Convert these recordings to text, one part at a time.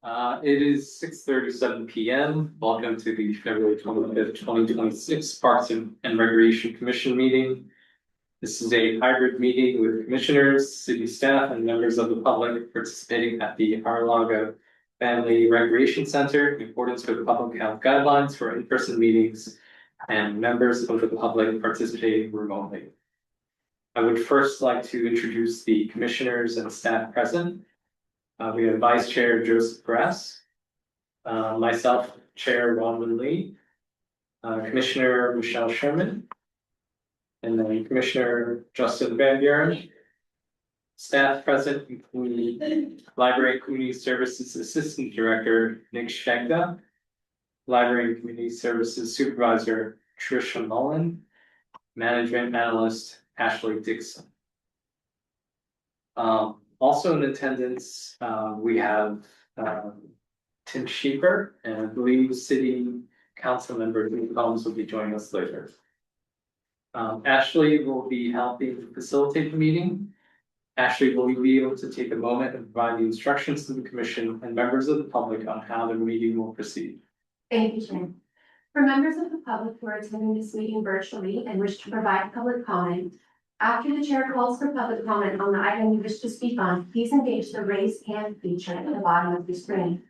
It is 6:37 PM. Welcome to the February 25th, 2026 Parks and Recreation Commission meeting. This is a hybrid meeting with commissioners, city staff, and members of the public participating at the Arlaga Family Recreation Center in accordance with public health guidelines for in-person meetings and members of the public participating remotely. I would first like to introduce the commissioners and staff present. We have Vice Chair Joseph Grass, myself, Chair Ronman Lee, Commissioner Michelle Sherman, and then Commissioner Justin Van Buren. Staff present include Library and Community Services Assistant Director Nick Shagda, Library and Community Services Supervisor Tricia Mullen, Management Analyst Ashley Dixon. Also in attendance, we have Tim Sheeper, and I believe City Council Member Drew Combs will be joining us later. Ashley will be helping facilitate the meeting. Ashley, will you be able to take a moment and provide the instructions to the commission and members of the public on how the meeting will proceed? Thank you, Chair. For members of the public who are attending this meeting virtually and wish to provide public comment, after the chair calls for public comment on the item you wish to speak on, please engage the raise hand feature at the bottom of the screen.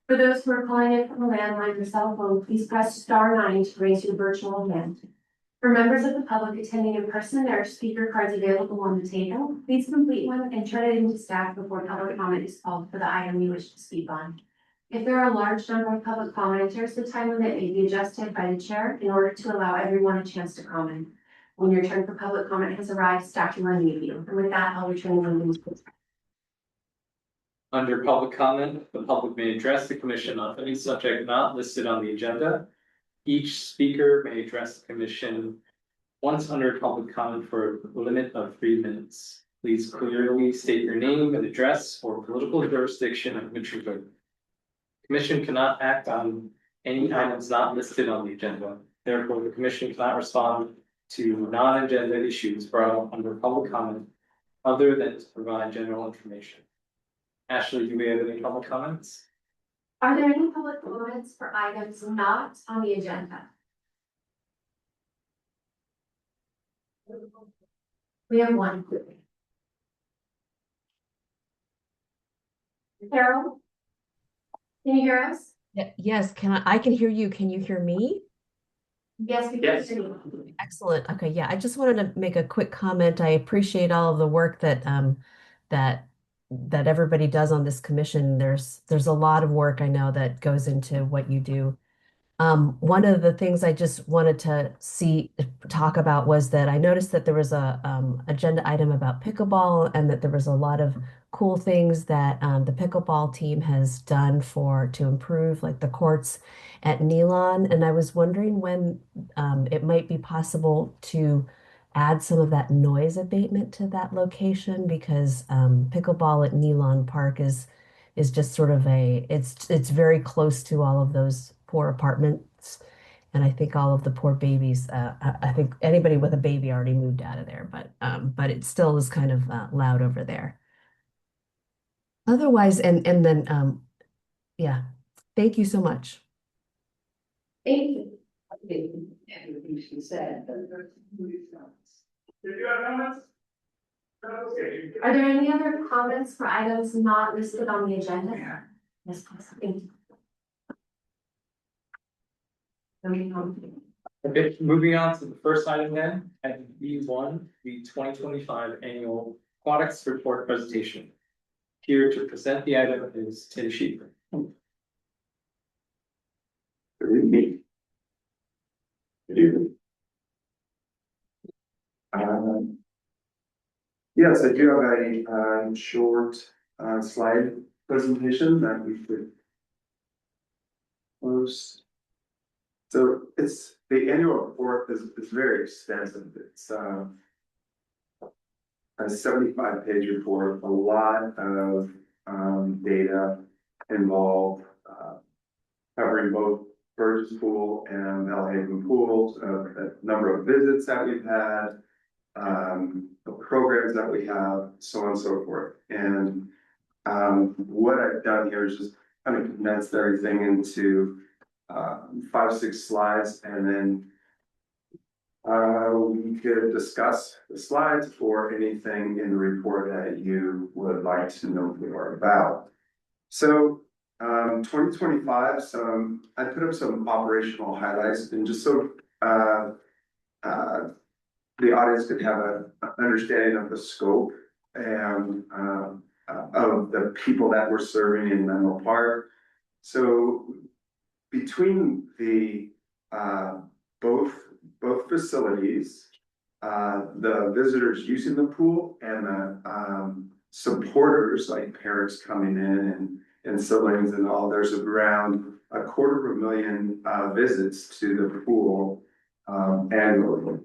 For those who are calling in from a landline or cell phone, please press *9 to raise your virtual hand. For members of the public attending in person, there are speaker cards available on the table. Please complete one and turn it into staff before public comment is called for the item you wish to speak on. If there are a large number of public commenters, the time limit may be adjusted by the chair in order to allow everyone a chance to comment. When your turn for public comment has arrived, staff will unmute you. And with that, I'll return the meeting. Under public comment, the public may address the commission on any subject not listed on the agenda. Each speaker may address the commission once under public comment for a limit of 3 minutes. Please clearly state your name and address or political jurisdiction in which you vote. Commission cannot act on any items not listed on the agenda. Therefore, the commission cannot respond to non-agenda issues brought up under public comment other than to provide general information. Ashley, do we have any public comments? Are there any public comments for items not on the agenda? We have one. Carol, can you hear us? Yes, I can hear you. Can you hear me? Yes, we can hear you. Excellent. Okay, yeah, I just wanted to make a quick comment. I appreciate all of the work that that everybody does on this commission. There's a lot of work I know that goes into what you do. One of the things I just wanted to talk about was that I noticed that there was a agenda item about pickleball and that there was a lot of cool things that the pickleball team has done to improve like the courts at Nealon. And I was wondering when it might be possible to add some of that noise abatement to that location because pickleball at Nealon Park is just sort of it's very close to all of those poor apartments. And I think all of the poor babies, I think anybody with a baby already moved out of there, but it still is kind of loud over there. Otherwise, and then, yeah, thank you so much. Thank you. Everything she said. Are there any other comments for items not listed on the agenda? Yes, please. Thank you. Okay, moving on to the first item then, at B1, the 2025 annual aquatics report presentation. Here to present the item is Tim Sheeper. Good evening. Good evening. Yes, I do have a short slide presentation that we could post. So it's the annual report is very extensive. It's a 75-page report, a lot of data involved, covering both Burgess Pool and Bellhaven Pools, a number of visits that we've had, the programs that we have, so on and so forth. And what I've done here is just kind of condensed everything into 5, 6 slides, and then we could discuss the slides or anything in the report that you would like to know more about. So 2025, I put up some operational highlights, and just so the audience could have an understanding of the scope and of the people that we're serving in Menlo Park. So between the both facilities, the visitors using the pool and the supporters, like parents coming in and siblings and all, there's around 250,000 visits to the pool annually.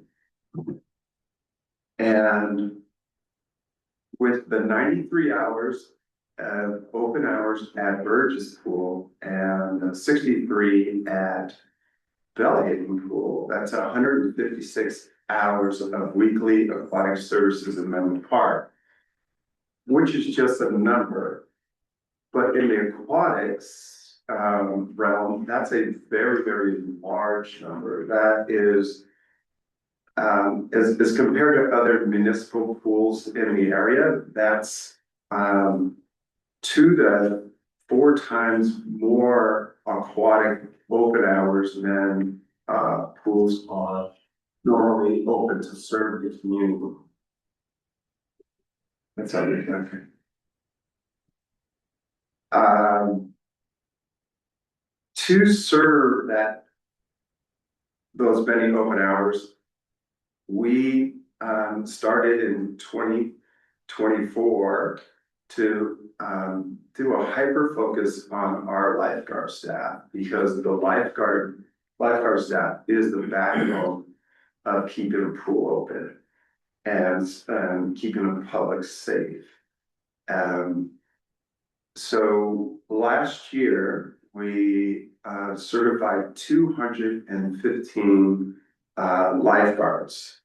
And with the 93 hours of open hours at Burgess Pool and 63 at Belhaven Pool, that's 156 hours of weekly aquatic services in Menlo Park, which is just a number. But in the aquatics realm, that's a very, very large number. That is, as compared to other municipal pools in the area, that's 2 to 4 times more aquatic open hours than pools are normally open to serve the community. That's how we can. To serve those many open hours, we started in 2024 to do a hyper focus on our lifeguard staff, because the lifeguard staff is the backbone of keeping a pool open and keeping the public safe. So last year we certified 215 lifeguards.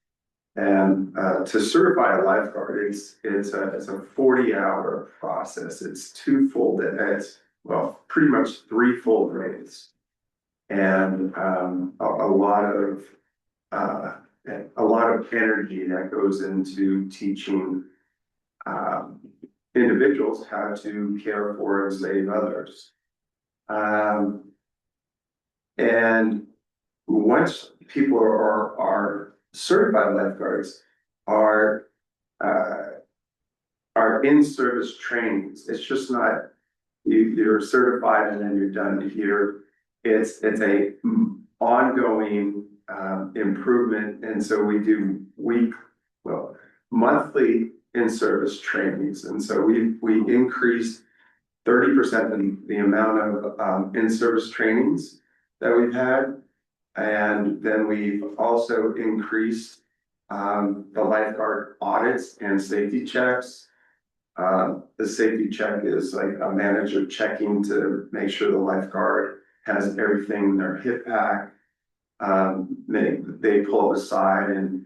And to certify a lifeguard, it's a 40-hour process. It's 2 full days, well, pretty much 3 full days, and a lot of energy that goes into teaching individuals how to care for and save others. And once people are certified lifeguards, are in-service trainings. It's just not you're certified and then you're done here. It's a ongoing improvement, and so we do monthly in-service trainings, and so we increased 30% the amount of in-service trainings that we've had. And then we've also increased the lifeguard audits and safety checks. The safety check is like a manager checking to make sure the lifeguard has everything in their hip pack. They pull it aside and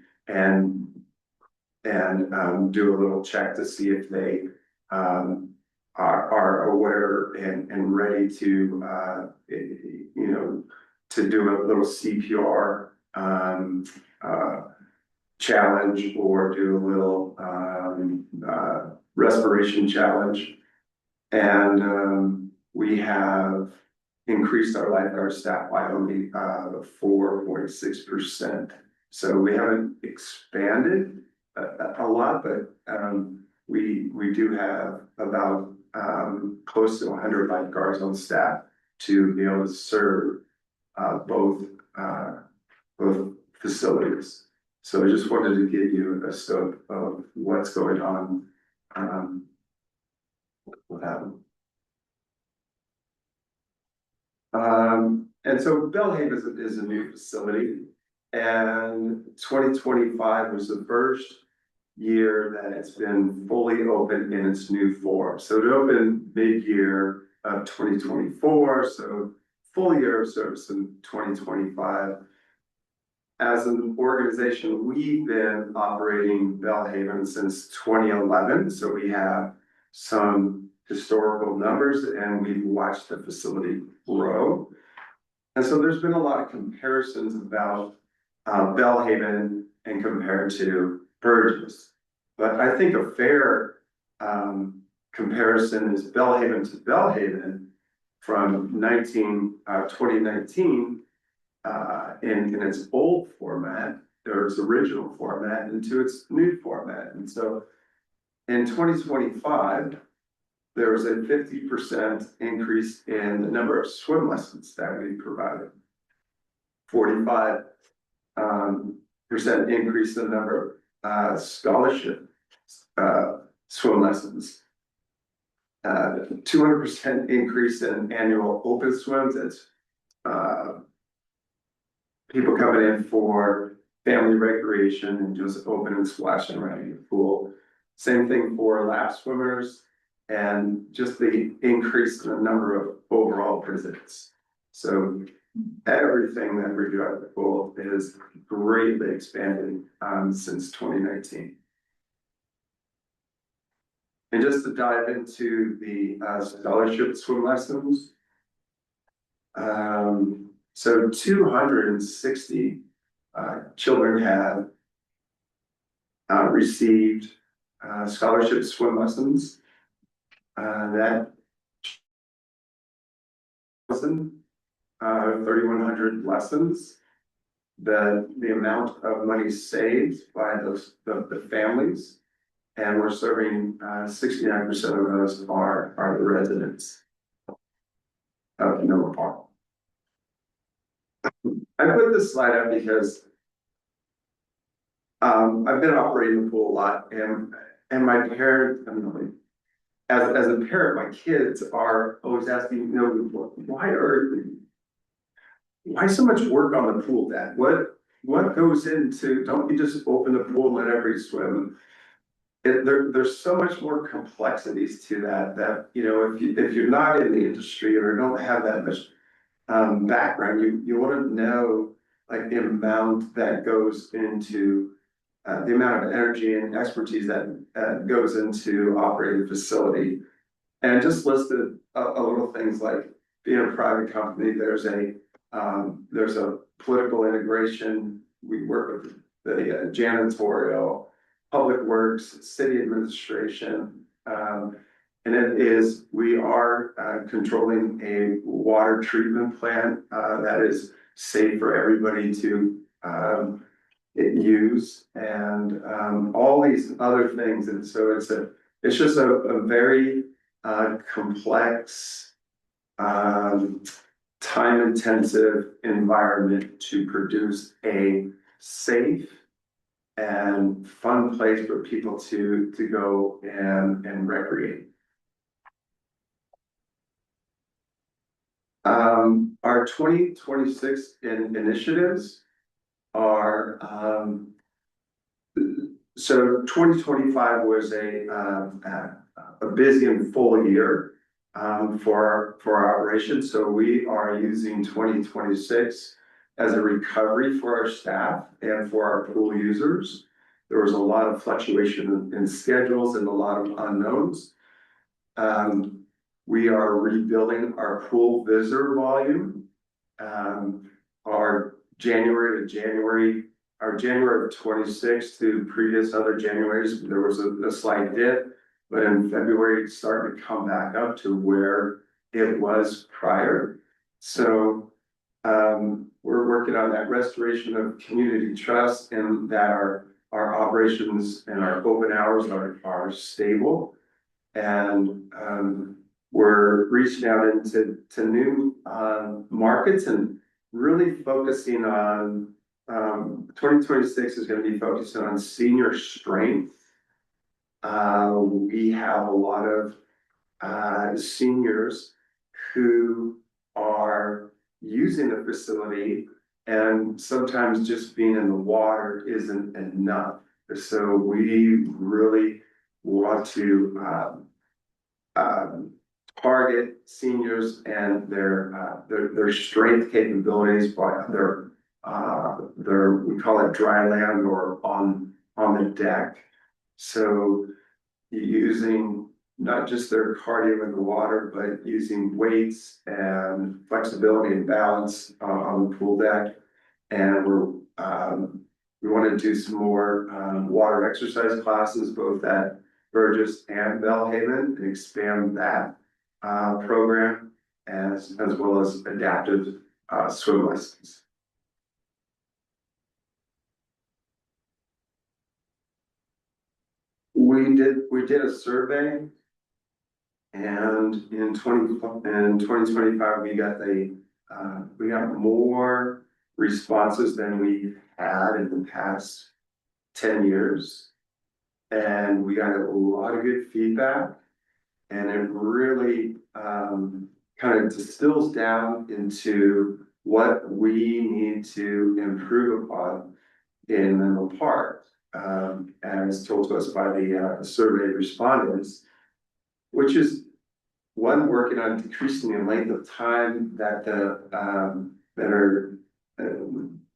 do a little check to see if they are aware and ready to to do a little CPR challenge, or do a little respiration challenge. And we have increased our lifeguard staff by only 4.6%. So we haven't expanded a lot, but we do have about close to 100 lifeguards on staff to be able to serve both facilities. So I just wanted to give you a scope of what's going on with that. And so Belhaven is a new facility, and 2025 was the first year that it's been fully open in its new form. So it opened mid-year of 2024, so full year of service in 2025. As an organization, we've been operating Belhaven since 2011, so we have some historical numbers and we've watched the facility grow. And so there's been a lot of comparisons about Bellhaven and compared to Burgess. But I think a fair comparison is Bellhaven to Bellhaven from 2019 in its old format, or its original format, into its new format. And so in 2025, there was a 50% increase in the number of swim lessons that we provided. 45% increase in the number of scholarship swim lessons. 200% increase in annual open swims. It's people coming in for family recreation and just open and splashing around in the pool. Same thing for lap swimmers, and just the increase in the number of overall visits. So everything that we do at the pool is greatly expanded since 2019. And just to dive into the scholarship swim lessons. So 260 children have received scholarship swim lessons. That 3,100 lessons. The amount of money saved by the families. And we're serving 69% of those are the residents of Noma Park. I put this slide up because I've been operating the pool a lot, and my parents, as a parent, my kids are always asking, why so much work on the pool, Dad? What goes into? Don't you just open the pool and let everybody swim? There's so much more complexities to that if you're not in the industry or don't have that much background, you wouldn't know like the amount that goes into the amount of energy and expertise that goes into operating a facility. And just listed a little things like being a private company. There's a political integration. We work with the janitorial, public works, city administration, and we are controlling a water treatment plant that is safe for everybody to use, and all these other things. And so it's just a very complex, time-intensive environment to produce a safe and fun place for people to go and recreate. Our 2026 initiatives are, so 2025 was a busy and full year for our operation. So we are using 2026 as a recovery for our staff and for our pool users. There was a lot of fluctuation in schedules and a lot of unknowns. We are rebuilding our pool visitor volume. Our January of 26 to previous other Januaries, there was a slight dip, but in February it started to come back up to where it was prior. So we're working on that restoration of community trust, and that our operations and our open hours are stable. And we're reaching out into new markets and really focusing on 2026 is going to be focusing on senior strength. We have a lot of seniors who are using the facility, and sometimes just being in the water isn't enough. So we really want to target seniors and their strength capabilities by their we call it dry land or on the deck. So using not just their cardio in the water, but using weights and flexibility and balance on the pool deck. And we want to do some more water exercise classes, both at Burgess and Bellhaven, and expand that program as well as adaptive swim lessons. We did a survey, and in 2025, we got more responses than we had in the past 10 years. And we got a lot of good feedback, and it really kind of distills down into what we need to improve upon in Menlo Park, as told to us by the survey respondents, which is one, working on decreasing the length of time that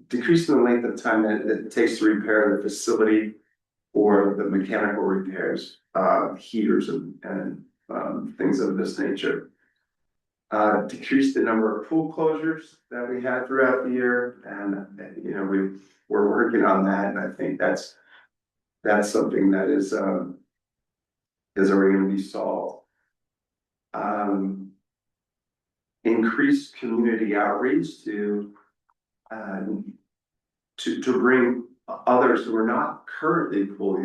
decreasing the length of time that it takes to repair the facility or the mechanical repairs, heaters and things of this nature. Decrease the number of pool closures that we had throughout the year, and you know, we're working on that, and I think that's something that is already going to be solved. Increase community outreach to bring others who are not currently pool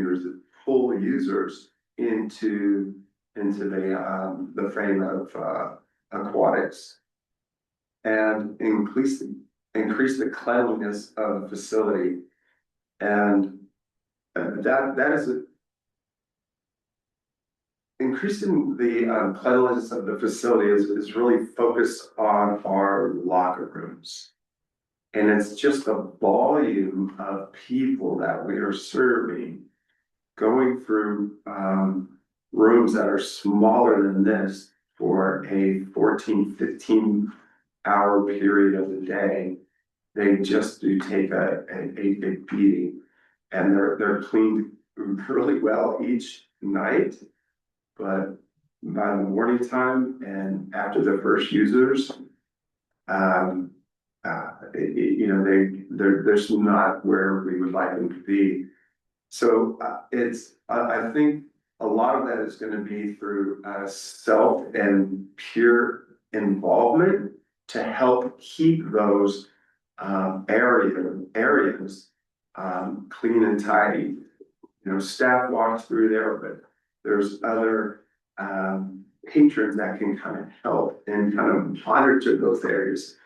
users into the frame of aquatics, and increase the cleanliness of the facility, and that is increasing the cleanliness of the facility is really focused on our locker rooms. And it's just the volume of people that we are serving, going through rooms that are smaller than this for a 14, 15 hour period of the day. They just do take a beating, and they're cleaned really well each night. But by the morning time and after the first users, you know, they're not where we would like them to be. So I think a lot of that is going to be through self and peer involvement to help keep those areas clean and tidy. You know, staff walks through there, but there's other patrons that can kind of help and kind of monitor those areas,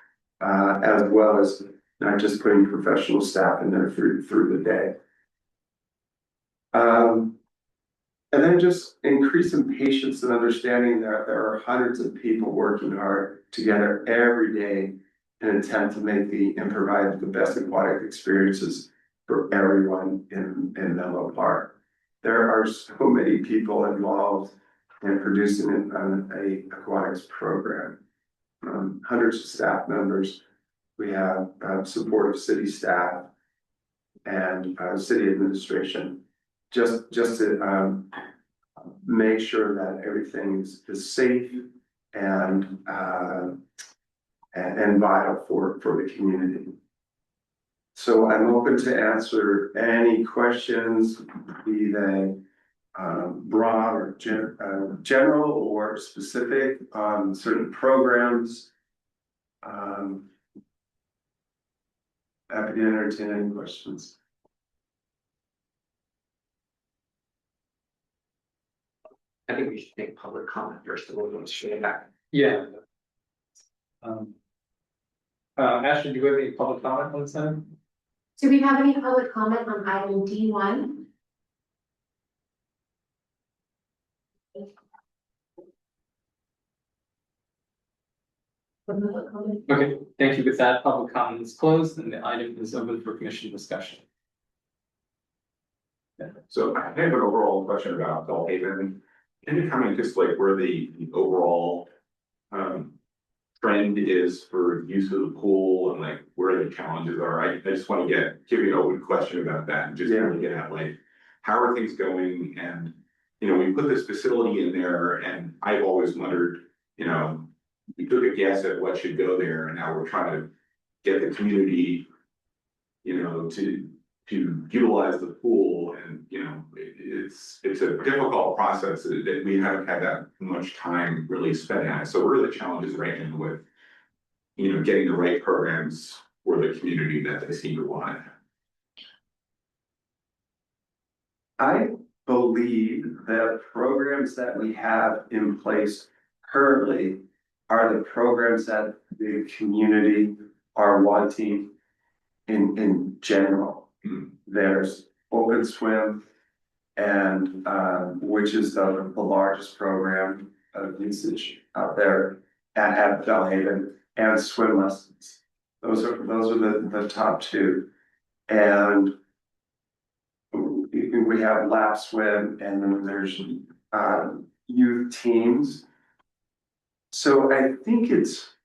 as well as not just putting professional staff in there through the day. And then just increasing patience and understanding that there are hundreds of people working hard together every day in an attempt to make and provide the best aquatic experiences for everyone in Menlo Park. There are so many people involved in producing a aquatics program. Hundreds of staff members. We have support of city staff and city administration, just to make sure that everything is safe and vital for the community. So I'm open to answer any questions, be they broad or general or specific on certain programs. Happy to entertain any questions. I think we should take public comment first, and we'll go straight back. Yeah. Ashley, do you have any public comment on this item? Do we have any public comment on item D1? Okay, thank you. With that, public comment is closed and the item is open for commission discussion. So I have an overall question about Bellhaven. Can you comment just like where the overall trend is for use of the pool and like where the challenges are? I just want to give you an open question about that and just really get at like how are things going, and we put this facility in there and I've always wondered, we took a guess at what should go there and now we're trying to get the community, to utilize the pool and, it's a difficult process that we haven't had that much time really spent on it. So what are the challenges right now with, getting the right programs for the community that they seem to want? I believe that programs that we have in place currently are the programs that the community are wanting in general. There's Open Swim and which is the largest program of usage out there at Bellhaven, and swim lessons. Those are the top two. And we have lap swim, and then there's youth teams. So I think it's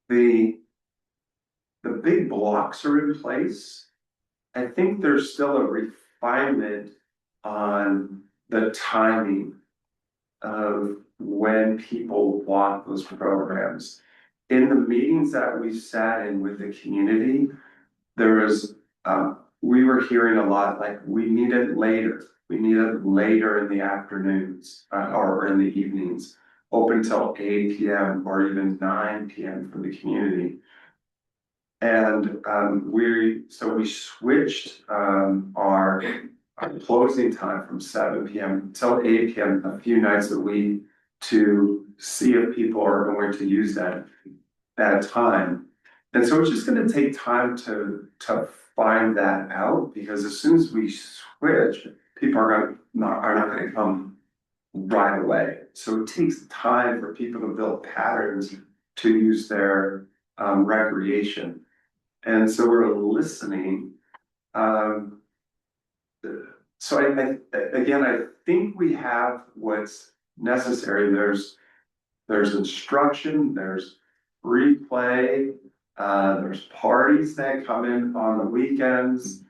the big blocks are in place. I think there's still a refinement on the timing of when people want those programs. In the meetings that we sat in with the community, there was we were hearing a lot like we need it later. We need it later in the afternoons or in the evenings, open till 8 p.m. or even 9 p.m. for the community. And we switched our closing time from 7 p.m. till 8 p.m. a few nights a week to see if people are going to use that time. And so it's just going to take time to find that out, because as soon as we switch, people are not going to come right away. So it takes time for people to build patterns to use their recreation. And so we're listening. So I think we have what's necessary. There's instruction, there's free play, there's parties that come in on the weekends.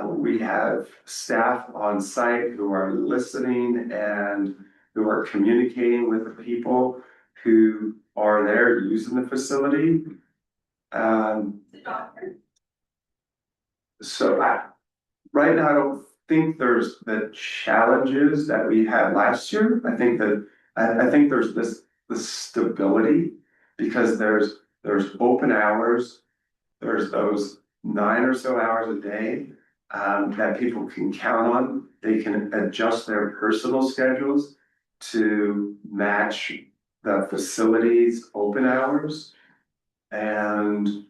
We have staff on site who are listening and who are communicating with the people who are there using the facility. So right now, I don't think there's the challenges that we had last year. I think there's the stability, because there's open hours, there's those 9 or so hours a day that people can count on. They can adjust their personal schedules to match the facility's open hours. And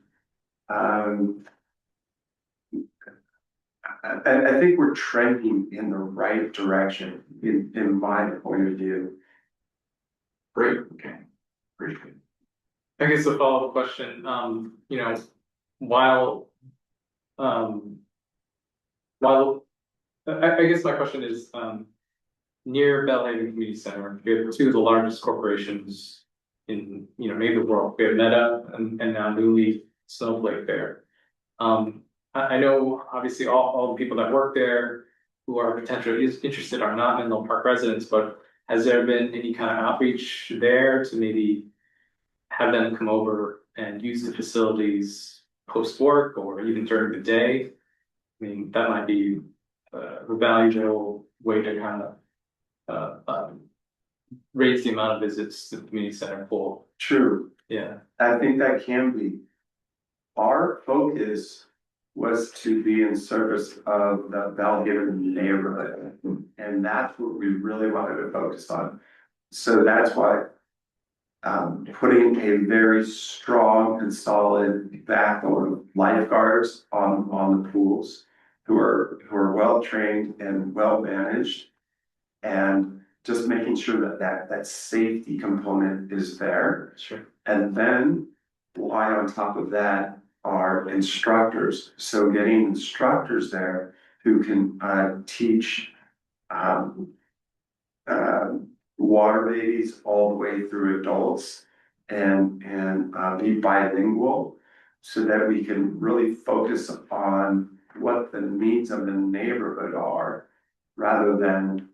I think we're trending in the right direction in my point of view. Great, okay, appreciate it. I guess a follow-up question, while I guess my question is, near Bellhaven Community Center, we have two of the largest corporations in, maybe the world. We have Meta and now newly Snowflake there. I know obviously all the people that work there who are potentially interested are not Menlo Park residents, but has there been any kind of outreach there to maybe have them come over and use the facilities post-work or even during the day? I mean, that might be a valuable way to kind of raise the amount of visits to the community center pool. True. Yeah. I think that can be. Our focus was to be in service of the Bellhaven neighborhood, and that's what we really wanted to focus on. So that's why putting a very strong and solid backbone of lifeguards on the pools who are well trained and well managed, and just making sure that safety component is there. Sure. And then why on top of that are instructors. So getting instructors there who can teach water babies all the way through adults and be bilingual, so that we can really focus on what the needs of the neighborhood are, rather than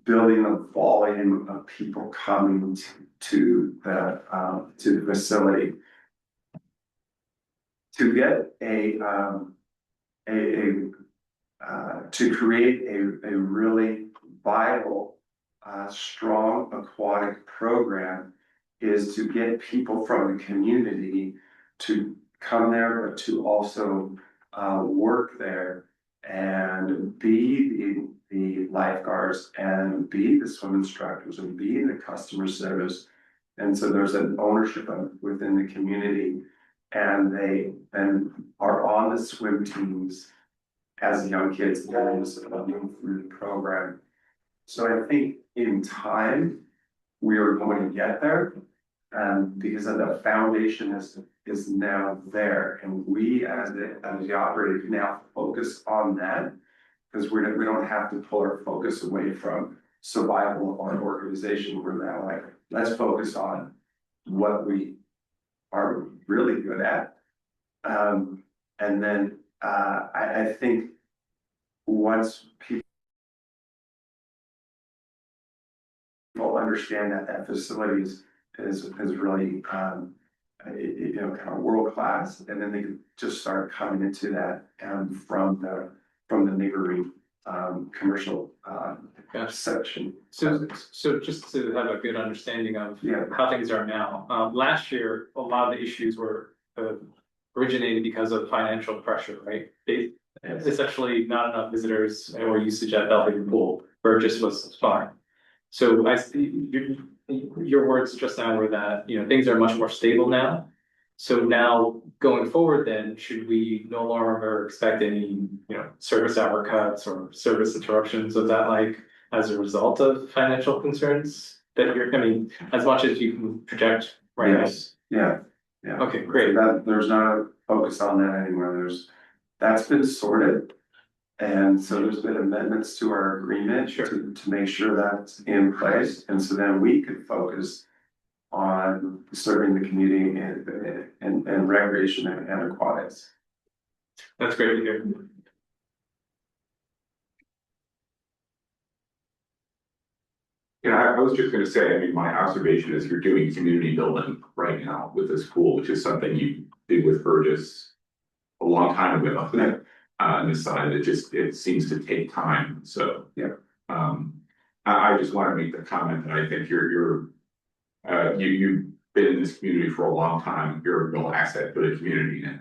building a volume of people coming to the facility. To get to create a really viable, strong aquatic program is to get people from the community to come there, but to also work there and be the lifeguards and be the swim instructors and be the customer service. And so there's an ownership of within the community, and they then are on the swim teams as young kids and move through the program. So I think in time, we are going to get there. Because of the foundation is now there, and we as the operator can now focus on that, because we don't have to pull our focus away from survival of our organization. We're now like, let's focus on what we are really good at. And then I think once people understand that facility is really kind of world class, and then they can just start coming into that from the neighboring commercial Gotcha. section. So just to have a good understanding of Yeah. how things are now, last year, a lot of the issues were originated because of financial pressure, right? They essentially not enough visitors or usage at Bellhaven Pool. Burgess was fine. So I see your words just now were that, things are much more stable now. So now going forward, then should we no longer expect any, service hour cuts or service interruptions of that, like as a result of financial concerns that as much as you can project right now? Yes, yeah. Okay, great. There's not a focus on that anymore. That's been sorted. And so there's been amendments to our agreement Sure. to make sure that's in place. And so then we could focus on serving the community and recreation and aquatics. That's great to hear. Yeah, I was just gonna say, I mean, my observation is you're doing community building right now with this pool, which is something you did with Burgess a long time ago. On this side, it seems to take time, so. Yeah. I just want to make the comment that I think you've been in this community for a long time, you're a real asset for the community, and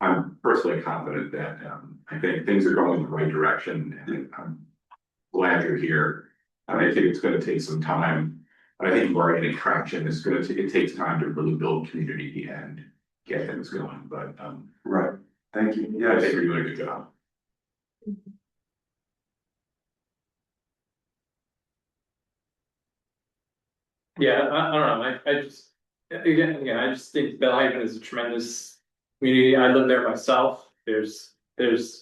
I'm personally confident that I think things are going in the right direction, and I'm glad you're here. And I think it's gonna take some time, but I think you are getting traction. It takes time to really build community and get things going, but Right, thank you. I Yes. think you're doing a good job. Yeah, I don't know, I just, again, I just think Bellhaven is a tremendous community. I live there myself. There's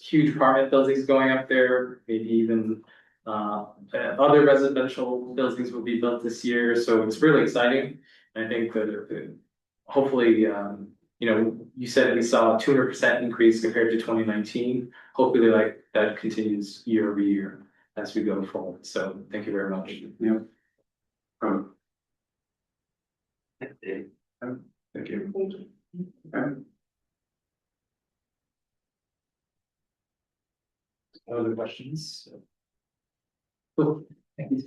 huge apartment buildings going up there, maybe even other residential buildings will be built this year, so it's really exciting. And I think that hopefully, you said we saw a 200% increase compared to 2019. Hopefully, like that continues year over year as we go forward. So thank you very much. Yeah. Thank you. Thank you. Thank you. Okay. Other questions? Cool, thank you.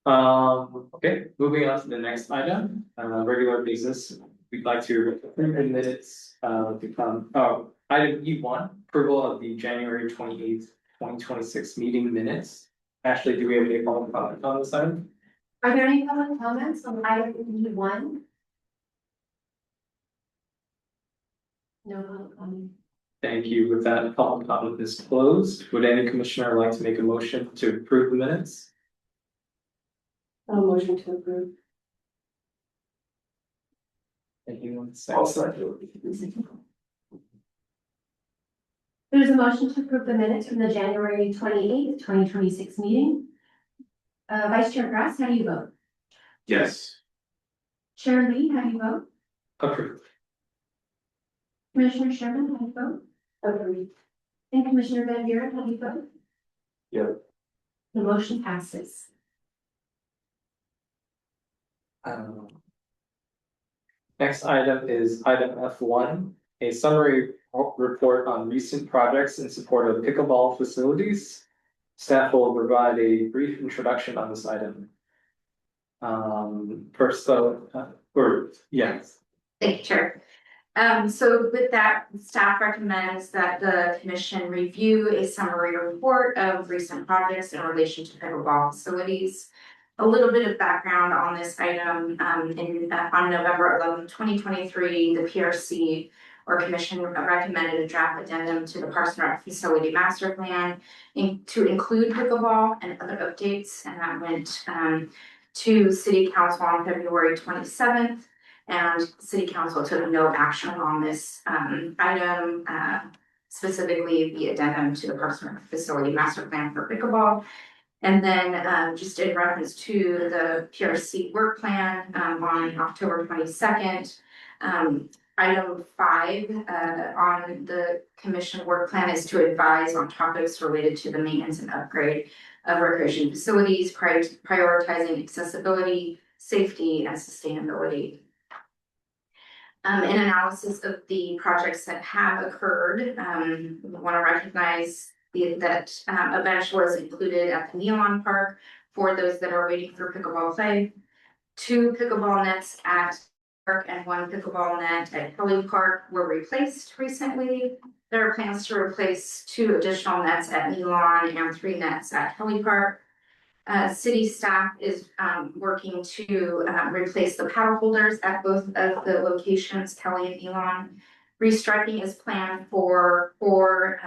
Okay, moving on to the next item, regular business. We'd like to approve the minutes, item E1, approval of the January 28th, 2026 meeting minutes. Ashley, do we have any public comment on this item? Are there any public comments on item E1? No public comment. Thank you. With that, public comment is closed. Would any commissioner like to make a motion to approve the minutes? Motion to approve. Thank you. One I'll second. second. There's a motion to approve the minutes from the January 28th, 2026 meeting. Vice Chair Grass, how do you vote? Yes. Chair Lee, how do you vote? Approved. Commissioner Sherman, how do you vote? Agreed. And Commissioner Van Buren, how do you vote? Yep. The motion passes. Next item is item F1, a summary report on recent projects in support of pickleball facilities. Staff will provide a brief introduction on this item. First though, yes. Thank you, Chair. So with that, staff recommends that the commission review a summary report of recent projects in relation to pickleball facilities. A little bit of background on this item, on November 11, 2023, the PRC or commission recommended a draft addendum to the Parks and Rec Facility Master Plan to include pickleball and other updates, and that went to City Council on February 27th. And City Council took no action on this item, specifically the addendum to the Parks and Rec Facility Master Plan for pickleball. And then just in reference to the PRC work plan on October 22nd, item 5 on the commission work plan is to advise on topics related to the maintenance and upgrade of recreation facilities, prioritizing accessibility, safety, and sustainability. An analysis of the projects that have occurred, we want to recognize that a bench was included at the Nealon Park for those that are waiting for pickleball play. 2 pickleball nets at Park and 1 pickleball net at Kelly Park were replaced recently. There are plans to replace 2 additional nets at Nealon and 3 nets at Kelly Park. City staff is working to replace the paddle holders at both of the locations, Kelly and Nealon. Restriping is planned for 4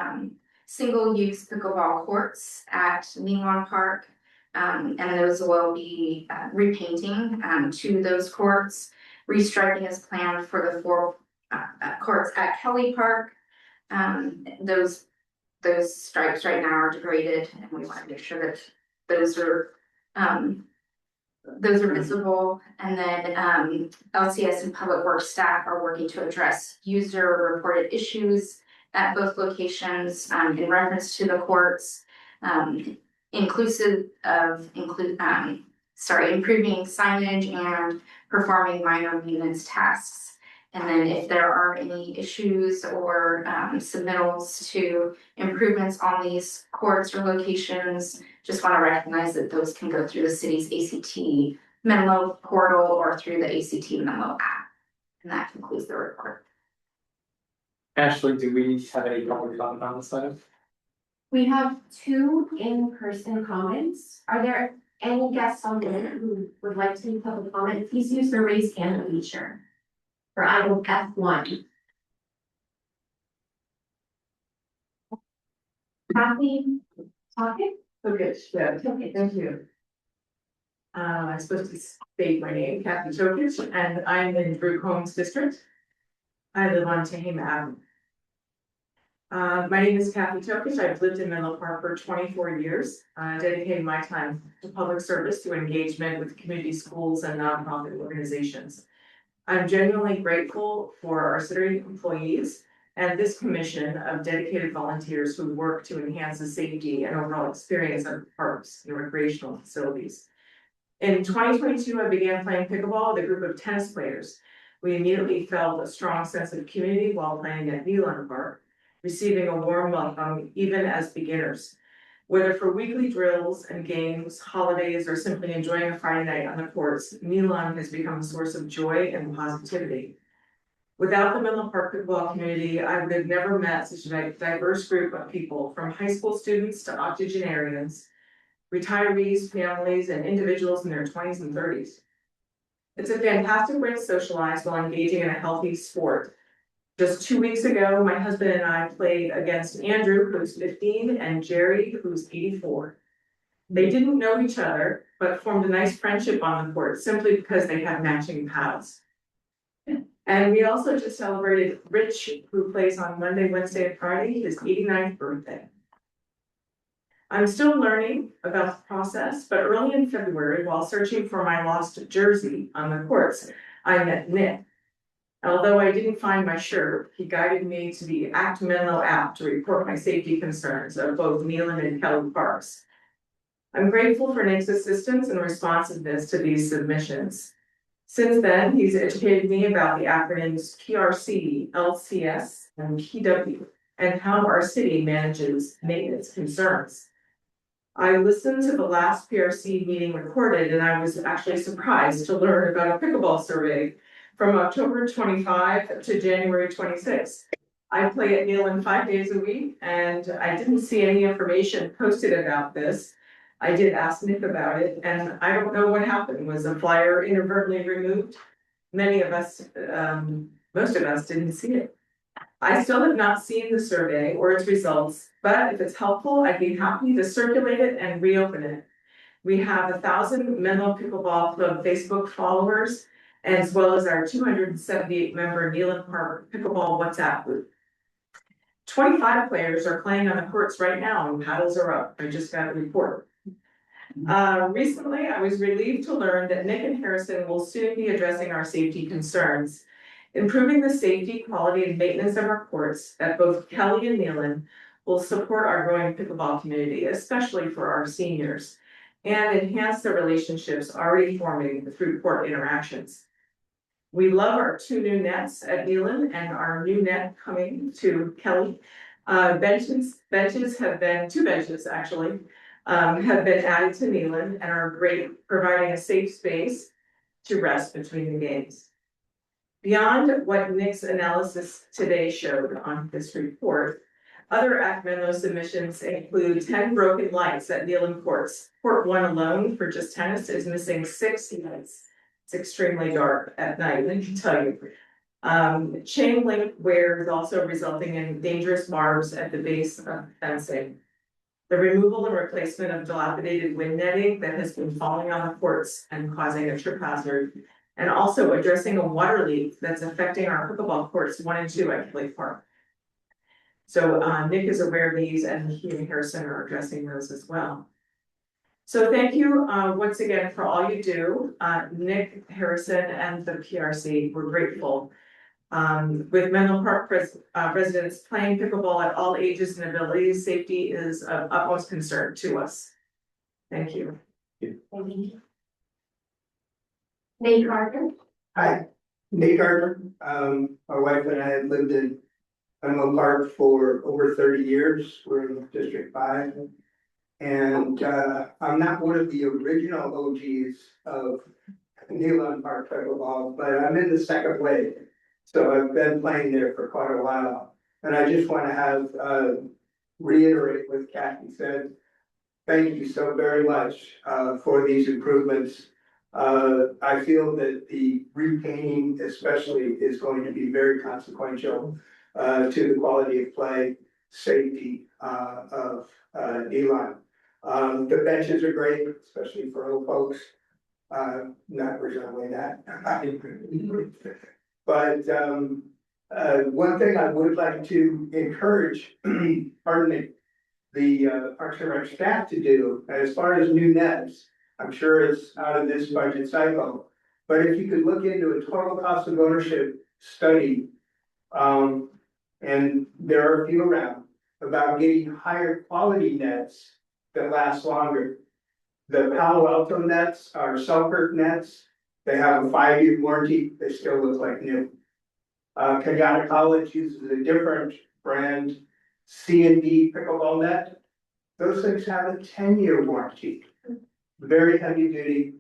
single-use pickleball courts at Nealon Park, and those will be repainting to those courts. Restriping is planned for the 4 courts at Kelly Park. Those stripes right now are degraded, and we want to make sure that those are visible. And then LCS and Public Works staff are working to address user reported issues at both locations in reference to the courts, inclusive of improving signage and performing minor maintenance tasks. And then if there are any issues or submittals to improvements on these courts or locations, just want to recognize that those can go through the city's ACT Menlo portal or through the ACT Menlo app. And that concludes the report. Ashley, do we have any public comment on this item? We have 2 in-person comments. Are there any guests on there who would like to make public comment? Please use the raise hand feature for item F1. Kathy, talking? Okay, yeah, Okay. thank you. I'm supposed to state my name, Kathy Tokich, and I'm in Brook Homes District. I live on Tehama Avenue. My name is Kathy Tokich. I've lived in Menlo Park for 24 years, dedicating my time to public service through engagement with community schools and nonprofit organizations. I'm genuinely grateful for our city employees and this commission of dedicated volunteers who work to enhance the safety and overall experience of parks and recreational facilities. In 2022, I began playing pickleball with a group of tennis players. We immediately felt a strong sense of community while playing at Nealon Park, receiving a warm welcome even as beginners. Whether for weekly drills and games, holidays, or simply enjoying a Friday night on the courts, Nealon has become a source of joy and positivity. Without the Menlo Park pickleball community, I would have never met such a diverse group of people, from high school students to octogenarians, retirees, families, and individuals in their 20s and 30s. It's a fantastic way to socialize while engaging in a healthy sport. Just 2 weeks ago, my husband and I played against Andrew, who's 15, and Jerry, who's 84. They didn't know each other, but formed a nice friendship on the court simply because they had matching pads. And we also just celebrated Rich, who plays on Monday, Wednesday, and Friday, his 89th birthday. I'm still learning about the process, but early in February, while searching for my lost jersey on the courts, I met Nick. Although I didn't find my shirt, he guided me to the Act Menlo app to report my safety concerns of both Neelan and Kelly parks. I'm grateful for Nick's assistance and responsiveness to these submissions. Since then, he's educated me about the acronyms PRC, LCS, and PW, and how our city manages maintenance concerns. I listened to the last PRC meeting recorded, and I was actually surprised to learn about a pickleball survey from October 25 to January 26. I play at Neelan 5 days a week, and I didn't see any information posted about this. I did ask Nick about it, and I don't know what happened. Was a flyer inadvertently removed? Many of us, most of us didn't see it. I still have not seen the survey or its results, but if it's helpful, I'd be happy to circulate it and reopen it. We have 1,000 Menlo Pickleball Club Facebook followers, as well as our 278 member Neelan Park Pickleball WhatsApp group. 25 players are playing on the courts right now and paddles are up. I just got a report. Recently, I was relieved to learn that Nick and Harrison will soon be addressing our safety concerns. Improving the safety, quality, and maintenance of our courts at both Kelly and Neelan will support our growing pickleball community, especially for our seniors, and enhance the relationships already forming through court interactions. We love our 2 new nets at Neelan and our new net coming to Kelly. Benches have been, 2 benches actually, have been added to Neelan and are great, providing a safe space to rest between the games. Beyond what Nick's analysis today showed on this report, other Act Menlo submissions include 10 broken lights at Neelan courts. Court 1 alone for just tennis is missing 6 lights. It's extremely dark at night, I can tell you. Chain link wear is also resulting in dangerous barbs at the base of fencing. The removal and replacement of dilapidated wind netting that has been falling on the courts and causing a trip hazard. And also addressing a water leak that's affecting our pickleball courts 1 and 2 at Lake Park. So Nick is aware of these and he and Harrison are addressing those as well. So thank you once again for all you do, Nick, Harrison, and the PRC. We're grateful. With Menlo Park residents playing pickleball at all ages and abilities, safety is of utmost concern to us. Thank you. Nate Gardner. Hi, Nate Gardner. My wife and I have lived in Menlo Park for over 30 years. We're in District 5. And I'm not one of the original OGs of Neelan Park pickleball, but I'm in the second wave. So I've been playing there for quite a while. And I just want to have reiterate what Kathy said. Thank you so very much for these improvements. I feel that the repainting especially is going to be very consequential to the quality of play, safety of Neelan. The benches are great, especially for old folks. Not resembling that. But one thing I would like to encourage, pardon me, the Parks and Rec staff to do, as far as new nets, I'm sure it's out of this budget cycle, but if you could look into a total cost of ownership study, and there are a few around, about getting higher quality nets that last longer. The Palo Alto nets are Selkirk nets. They have a 5-year warranty. They still look like new. Kenyatta College uses a different brand, C&D pickleball net. Those things have a 10-year warranty. Very heavy duty.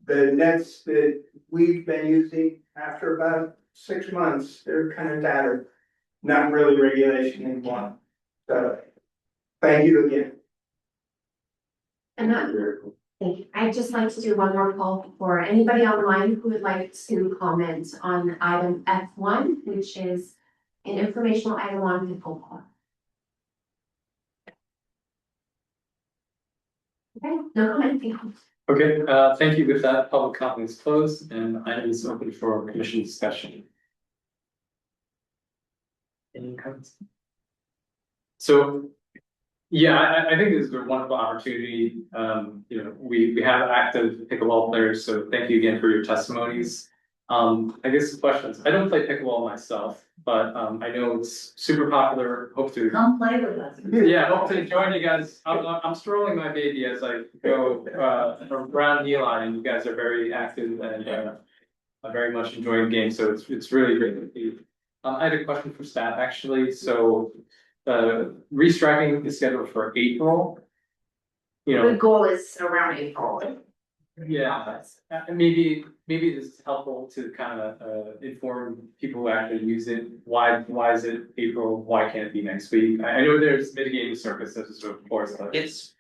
The nets that we've been using after about 6 months, they're kind of tattered. Not really regulation anymore. So thank you again. And thank you. I'd just like to do one more call for anybody online who would like to comment on item F1, which is an informational item on pickleball. Okay, no comment, thank you. Okay, thank you. With that, public comment is closed and item is open for commission discussion. Any comments? So, yeah, I think this is a wonderful opportunity. We have active pickleball players, so thank you again for your testimonies. I guess the questions, I don't play pickleball myself, but I know it's super popular, hope to. Come play with us. Yeah, hope to join you guys. I'm strolling my baby as I go around Neeline, and you guys are very active and I very much enjoy the game, so it's really great to see. I had a question for staff actually, so restriping is scheduled for April. You The know, goal is around April. yeah, maybe this is helpful to kind of inform people who actually use it. Why is it April? Why can't it be next week? I know there's mitigating circumstances, of course, but It's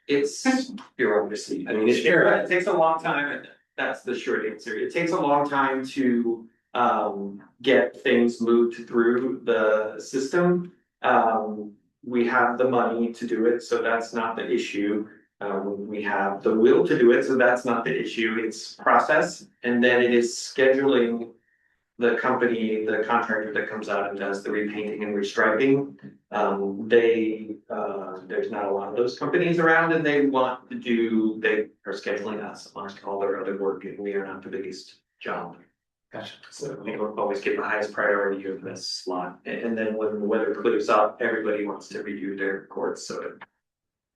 bureaucracy. I mean, it takes a long time, and that's the short answer. It takes a long time to get things moved through the system. We have the money to do it, so that's not the issue. We have the will to do it, so that's not the issue. It's process, and then it is scheduling the company, the contractor that comes out and does the repainting and restriping. There's not a lot of those companies around, and they are scheduling us amongst all their other work, and we are not the biggest job. gotcha. So we don't always get the highest priority of this slot, and then when the weather clears up, everybody wants to redo their courts, so it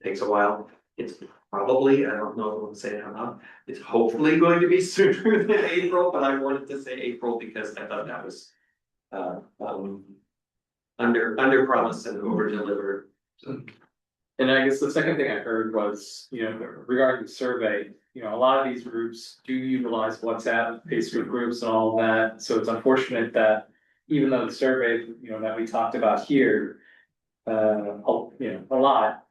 takes a while. It's probably, I don't know if I'm saying it or not, it's hopefully going to be sooner than April, but I wanted to say April because I thought that was under promise and over deliver. And I guess the second thing I heard was, regarding the survey, a lot of these groups do utilize WhatsApp, Facebook groups and all of that. So it's unfortunate that even though the survey, that we talked about here, a lot,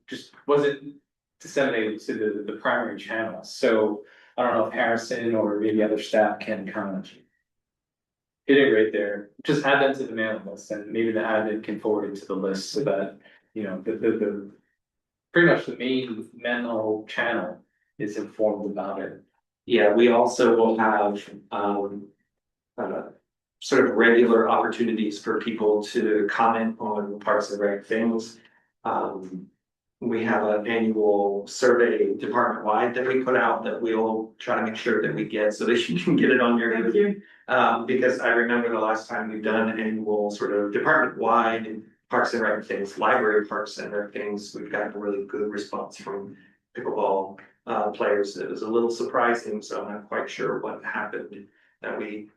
just wasn't disseminated to the primary channels. So I don't know if Harrison or maybe other staff can kind of hit it right there, just add them to the mailing list, and maybe the admin can forward it to the list so that, the pretty much the main mental channel is informed about it. Yeah, we also will have sort of regular opportunities for people to comment on Parks and Rec things. We have an annual survey department wide that we put out that we'll try to make sure that we get so that you can get it on your. Thank you. Because I remember the last time we've done an annual sort of department wide Parks and Rec things, library Parks and Rec things, we've gotten a really good response from pickleball players. It was a little surprising, so I'm not quite sure what happened that we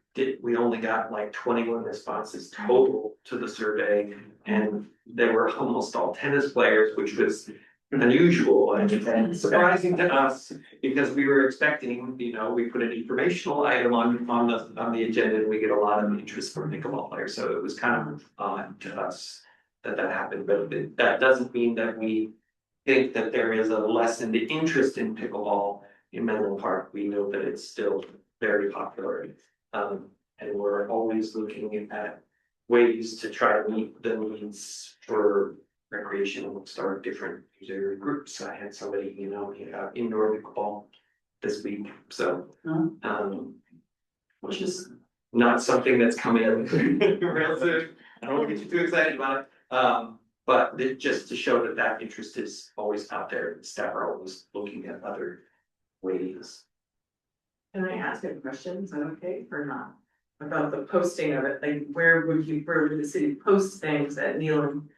only got like 21 responses total to the survey, and they were almost all tennis players, which was unusual and surprising to us because we were expecting, we put an informational item on the agenda and we get a lot of interest from pickleball players. So it was kind of odd to us that happened, but that doesn't mean that we think that there is a lessened interest in pickleball in Menlo Park. We know that it's still very popular. And we're always looking at ways to try to meet the needs for recreation amongst our different user groups. I had somebody, indoor pickleball this week, so, which is not something that's coming real soon. I don't want to get you too excited about it. But just to show that interest is always out there, staff are always looking at other ways. Can I ask a question? Is that okay or not? About the posting of it, like where would the city post things at Neelam?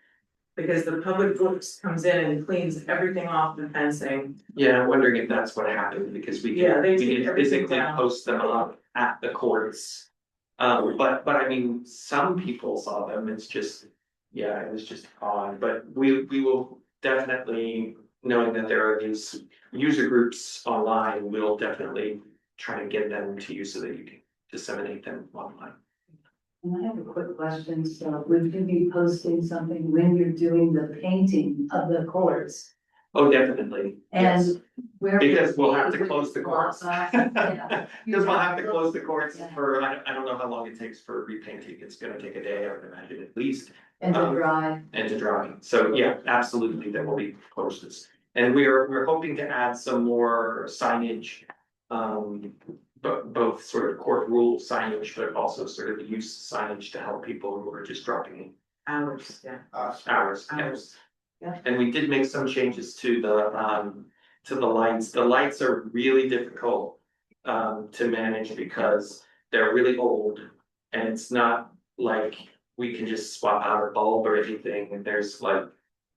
Because the public works comes in and cleans everything off the fencing. Yeah, I'm wondering if that's what happened, because we Yeah, they take did everything physically down. post them up at the courts. But I mean, some people saw them, it's just, yeah, it was just odd, but we will definitely, knowing that there are these user groups online, we'll definitely try to get them to you so that you can disseminate them online. And I have a quick question, so would you be posting something when you're doing the painting of the courts? Oh, definitely, yes. And where? Because we'll have to close the courts. Yeah. Because we'll have to close the courts Yeah. for, I don't know how long it takes for repainting, it's gonna take a day, I would imagine at least. And to dry. And to drawing, so yeah, absolutely, there will be posters. And we're hoping to add some more signage. But both sort of court rule signage, but also sort of use signage to help people who are just dropping Hours, yeah. hours. Hours. Yeah. And we did make some changes to the lights. The lights are really difficult to manage because they're really old. And it's not like we can just swap out a bulb or anything, and there's like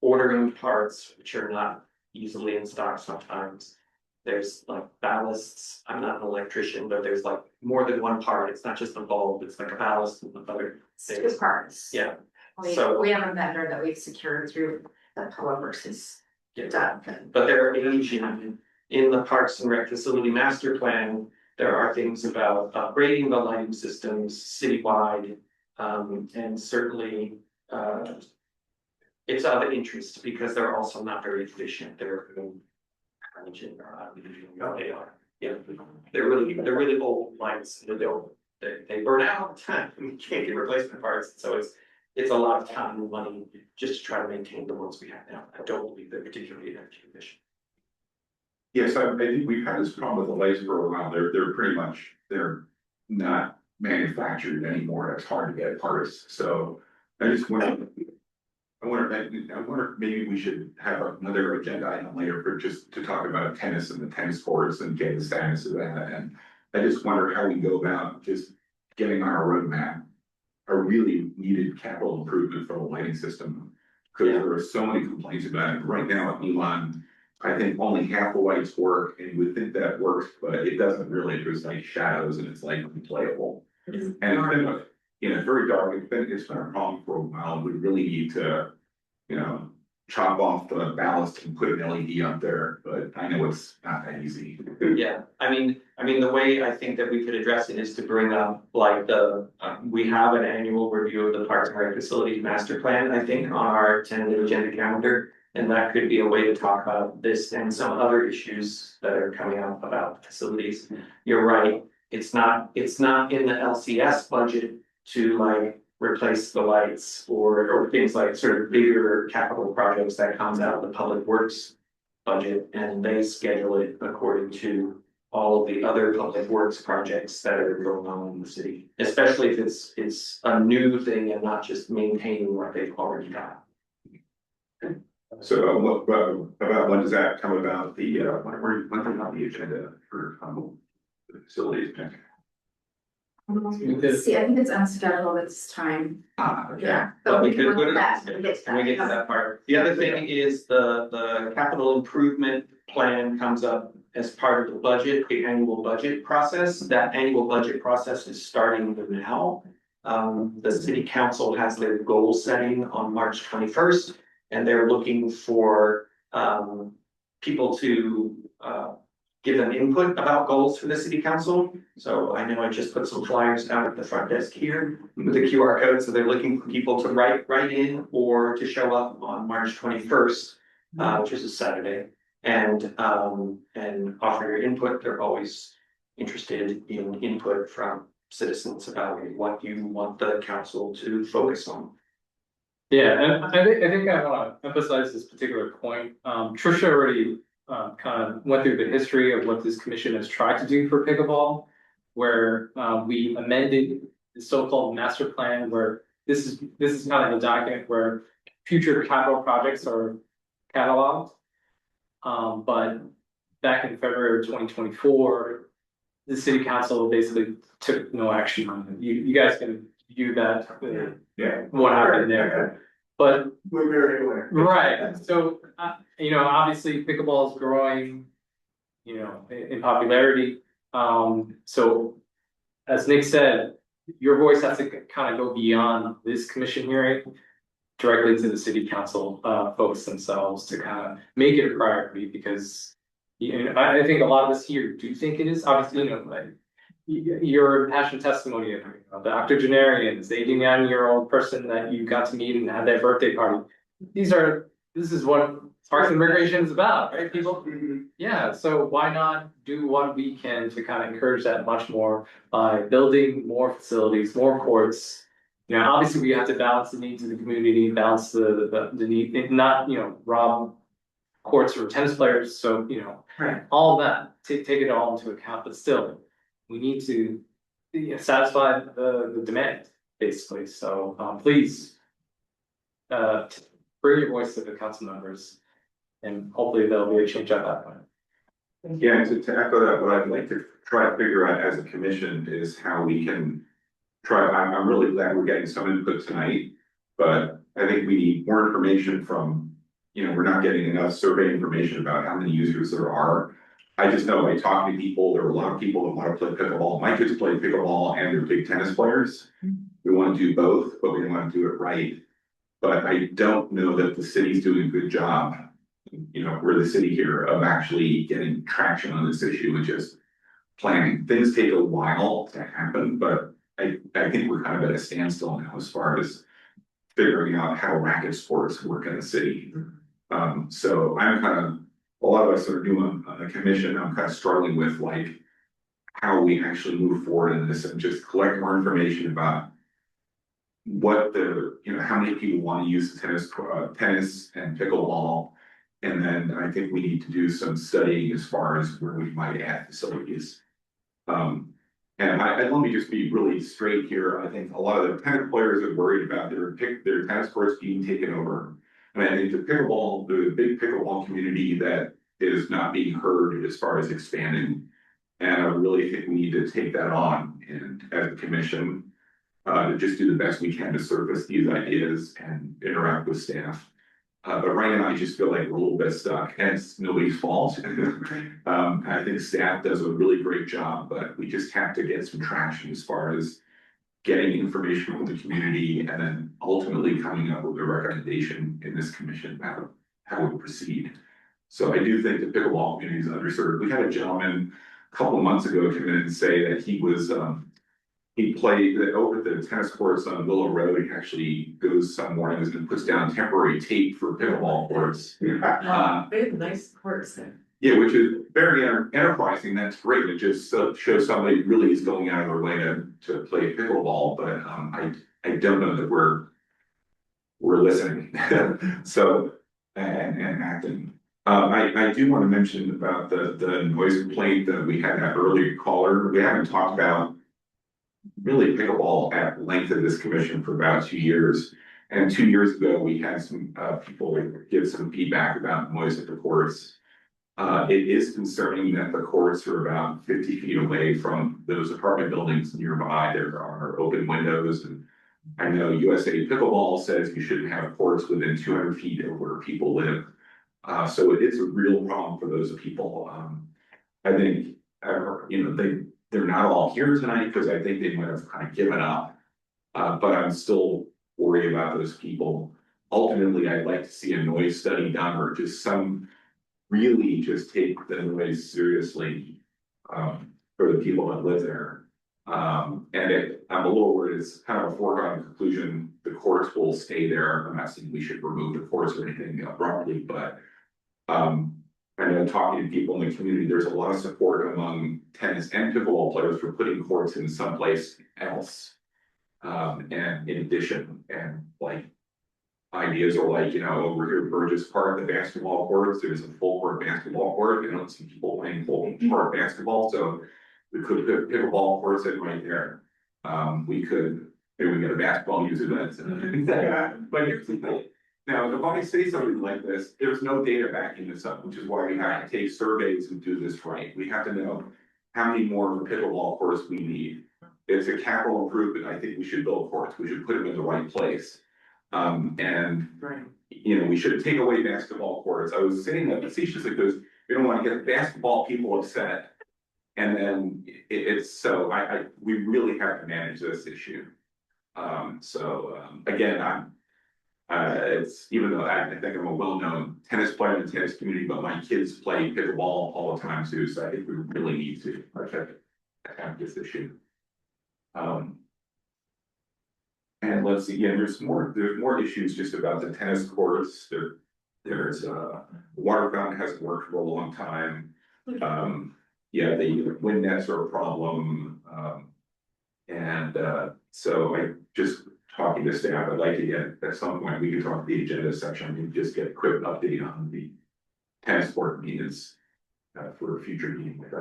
ordering parts which are not easily in stock sometimes. There's like ballasts, I'm not an electrician, but there's like more than one part, it's not just a bulb, it's like a ballast and other Two things. parts. Yeah, We, So- we have a vendor that we've secured through the Public Works is done. but there are aging in the Parks and Rec Facility Master Plan. There are things about upgrading the lighting systems citywide, and certainly, it's of interest because they're also not very efficient. They're. They are, yeah, they're really old lights, they burn out all the time, and you can't get replacement parts, so it's a lot of time and money just to try to maintain the ones we have now. I don't believe they're particularly energy efficient. Yes, I think we've had this problem with the lights for a while. They're pretty much, they're not manufactured anymore. It's hard to get parts. So I just wonder, I wonder if maybe we should have another agenda item later for just to talk about tennis and the tennis courts and get the status of that. And I just wonder how we go about just getting on our roadmap a really needed capital improvement for the lighting system. Because there are so many complaints about it. Right now at Elon, I think only half the lights work, and you would think that works, but it doesn't really. There's like shadows and it's like unplayable. And it's been, very dark. It's been a problem for a while. We really need to, chop off the ballast and put an LED up there, but I know it's not that easy. Yeah, I mean, the way I think that we could address it is to bring up like we have an annual review of the Parks and Rec Facility Master Plan, I think, on our tentative agenda calendar. And that could be a way to talk about this and some other issues that are coming up about facilities. You're right, it's not in the LCS budget to like replace the lights or things like sort of bigger capital projects that comes out of the Public Works budget, and they schedule it according to all of the other public works projects that are going on in the city, especially if it's a new thing and not just maintaining what they've already got. So about when does that come about? When come out the agenda for the facilities? See, I think it's unscheduled this time, Okay. yeah. But we can could look put at it, that when we get to when we get to that part. The other thing is the capital improvement plan comes up as part of the budget, the annual budget process. That annual budget process is starting now. The city council has their goal setting on March 21st, and they're looking for people to give them input about goals for the city council. So I know I just put some flyers out at the front desk here with the QR code, so they're looking for people to write in or to show up on March 21st, which is a Saturday, and offer your input. They're always interested in input from citizens about what you want the council to focus on. Yeah, and I think I wanna emphasize this particular point. Trisha already kind of went through the history of what this commission has tried to do for pickleball. Where we amended the so-called master plan, where this is kind of a document where future capital projects are cataloged. But back in February of 2024, the city council basically took no action on it. You guys can view that, what happened there. But We're very aware. right, so obviously pickleball is growing, in popularity. So as Nick said, your voice has to kind of go beyond this commission hearing directly to the city council folks themselves to kind of make it a priority, because I think a lot of us here do think it is. Obviously, like your impassioned testimony of the octogenarians, the 89-year-old person that you got to meet and had their birthday party. This is what Parks and Recreation is about, right? People, yeah. So why not do what we can to kind of encourage that much more by building more facilities, more courts. Obviously we have to balance the needs of the community, balance the need, not rob courts for tennis players. So Right. all of that, take it all into account, but still, we need to satisfy the demand, basically. So please bring your voice to the council members, and hopefully there'll be a change at that point. Yeah, to echo that, what I'd like to try to figure out as a commission is how we can try, I'm really glad we're getting some input tonight. But I think we need more information from, we're not getting enough survey information about how many users there are. I just know by talking to people, there are a lot of people that want to play pickleball. My kids play pickleball and they're big tennis players. We want to do both, but we want to do it right. But I don't know that the city's doing a good job, we're the city here, of actually getting traction on this issue and just planning. Things take a while to happen, but I think we're kind of at a standstill now as far as figuring out how racket sports work in the city. So I'm kind of, a lot of us are new on the commission, I'm kind of struggling with like how we actually move forward in this and just collect more information about what how many people want to use tennis and pickleball. And then I think we need to do some studying as far as where we might add facilities. And let me just be really straight here. I think a lot of the tennis players are worried about their tennis courts being taken over. And I think the big pickleball community that is not being heard as far as expanding. And I really think we need to take that on and as a commission, to just do the best we can to surface these ideas and interact with staff. But right now, I just feel like we're a little bit stuck, and it's nobody's fault. I think staff does a really great job, but we just have to get some traction as far as getting information from the community and then ultimately coming up with a recommendation in this commission about how we proceed. So I do think the pickleball community is underserved. We had a gentleman a couple of months ago come in and say that he was, he played over the tennis courts on Willow Road. He actually goes some mornings and puts down temporary tape for pickleball courts. They have nice courts there. Yeah, which is very enterprising. That's great. It just shows somebody really is going out of their way to play pickleball. But I don't know that we're listening. So and acting. I do want to mention about the noise complaint that we had that earlier caller. We haven't talked about really pickleball at length in this commission for about 2 years. And 2 years ago, we had some people give some feedback about noise at the courts. It is concerning that the courts are about 50 feet away from those apartment buildings nearby. There are open windows, and I know USA Pickleball says you shouldn't have courts within 200 feet of where people live. So it's a real problem for those people. I think, they're not all here tonight because I think they might have kind of given up. But I'm still worried about those people. Ultimately, I'd like to see a noise study done or just really just take the noise seriously for the people that live there. I'm a little worried it's kind of a foregone conclusion. The courts will stay there. I'm not saying we should remove the courts or anything abruptly, but I know talking to people in the community, there's a lot of support among tennis and pickleball players for putting courts in someplace else. And in addition, and like ideas are like, over here at Burgess Park, the basketball courts, there's a full court basketball court. I don't see people playing full court basketball, so we could put pickleball courts in right there. We could, maybe we get a basketball user that's, but here's the thing. Now, if I say something like this, there's no data backing this up, which is why we have to take surveys and do this right. We have to know how many more pickleball courts we need. It's a capital improvement. I think we should build courts. We should put them in the right place. We should take away basketball courts. I was saying that facetiously because we don't want to get the basketball people upset. And then we really have to manage this issue. Again, it's even though I think I'm a well-known tennis player in the tennis community, but my kids play pickleball all the time too. So I think we really need to attack this issue. And let's see, there's more issues just about the tennis courts. There's water fountain hasn't worked for a long time. The wind nets are a problem. So I just talking to staff, I'd like to get at some point we can talk to the agenda section and just get a quick update on the tennis court maintenance for a future meeting with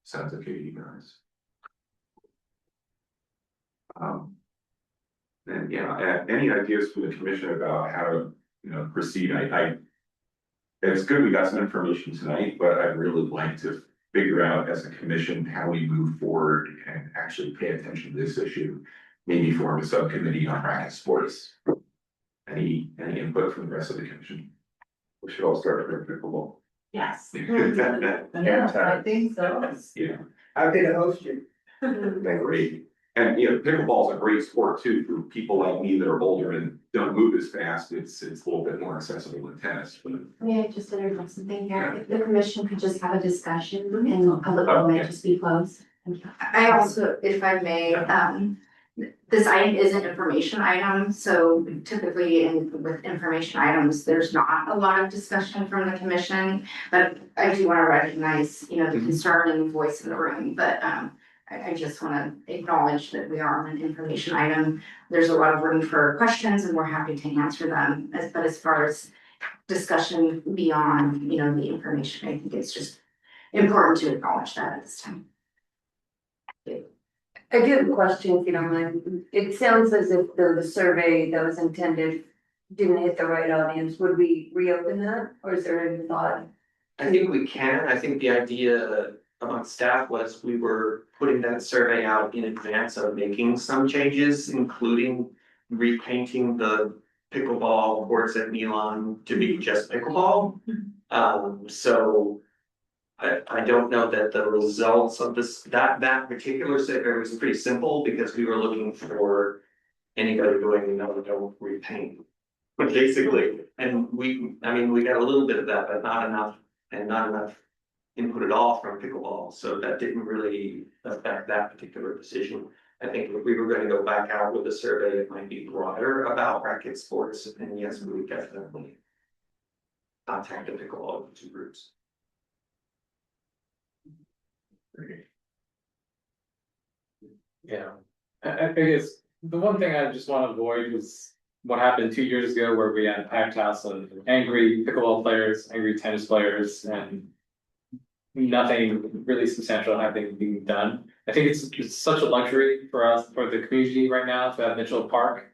sounds okay to you guys. Any ideas from the commission about how to proceed? it's good we got some information tonight, but I'd really like to figure out as a commission how we move forward and actually pay attention to this issue. Maybe form a subcommittee on racket sports. Any input from the rest of the commission? We should all start with pickleball. Yes. Yeah, I think so. Yeah, How can I host you? great. And pickleball is a great sport too for people like me that are older and don't move as fast. It's a little bit more accessible than tennis, but. May I just interrupt something here? If the commission could just have a discussion and public comment just be closed. Thank you. I also, if I may, this item is an information item, so typically with information items, there's not a lot of discussion from the commission. But I do want to recognize, the concern and the voice in the room, but I just want to acknowledge that we are on an information item. There's a lot of room for questions and we're happy to answer them. But as far as discussion beyond, the information, I think it's just important to acknowledge that at this time. I do have a question, if you don't mind. It sounds as if the survey that was intended didn't hit the right audience. Would we reopen that, or is there any thought? I think we can. I think the idea among staff was we were putting that survey out in advance of making some changes, including repainting the pickleball courts at Milan to be just pickleball. So I don't know that the results of that particular survey was pretty simple because we were looking for anybody going, no, don't repaint. But basically, and we got a little bit of that, but not enough input at all from pickleball. So that didn't really affect that particular decision. I think if we were going to go back out with a survey, it might be broader about racket sports. And yes, we would definitely contact the pickleball two groups. Yeah, I guess the one thing I just want to avoid was what happened 2 years ago where we had a packed house of angry pickleball players, angry tennis players, and nothing really substantial having been done. I think it's such a luxury for us, for the community right now to have Mitchell Park,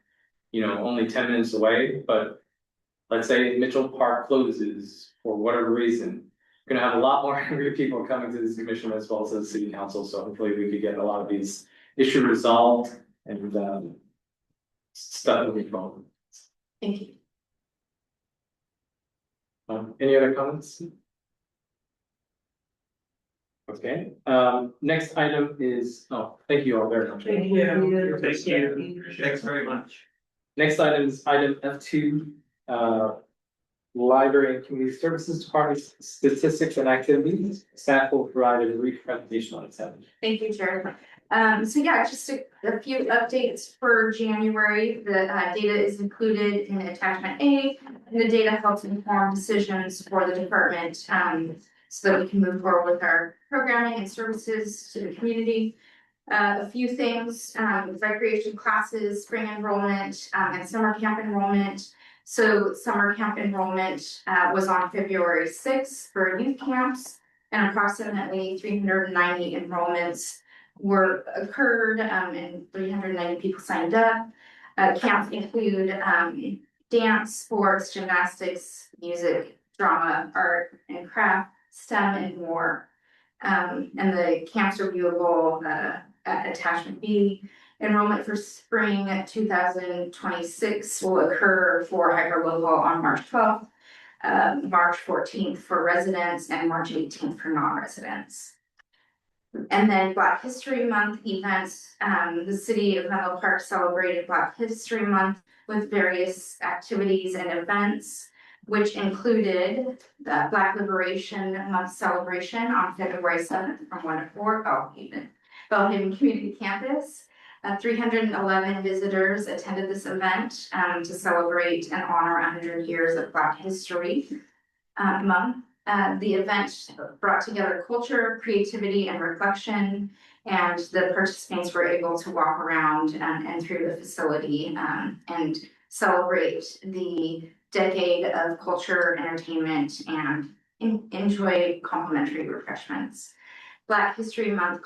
only 10 minutes away, but let's say Mitchell Park closes for whatever reason. We're gonna have a lot more angry people coming to this commission as well as the city council, so hopefully we could get a lot of these issues resolved and stuff moving forward. Thank you. Any other comments? Okay, next item is, thank you all very much. Thank you. Thank you. Thanks very much. Next item is item F2, Library and Community Services Department Statistics and Activities. Staff will provide a brief presentation on its item. Thank you, Chair. So yeah, just a few updates for January. The data is included in attachment A, and the data helps inform decisions for the department, so that we can move forward with our programming and services to the community. A few things, recreation classes, spring enrollment, and summer camp enrollment. So summer camp enrollment was on February 6th for youth camps, and approximately 390 enrollments occurred, and 390 people signed up. Camps include dance, sports, gymnastics, music, drama, art, and craft, STEM, and more. And the camps are viewable at attachment B. Enrollment for spring 2026 will occur for hyperlocal on March 12th, March 14th for residents, and March 18th for non-residents. And then Black History Month events. The city of Menlo Park celebrated Black History Month with various activities and events, which included the Black Liberation Month celebration on February 7th from 1 to 4 Belhaven Community Campus. 311 visitors attended this event to celebrate and honor 100 years of Black History Month. The event brought together culture, creativity, and reflection, and the participants were able to walk around and through the facility and celebrate the decade of culture, entertainment, and enjoy complimentary refreshments. Black History Month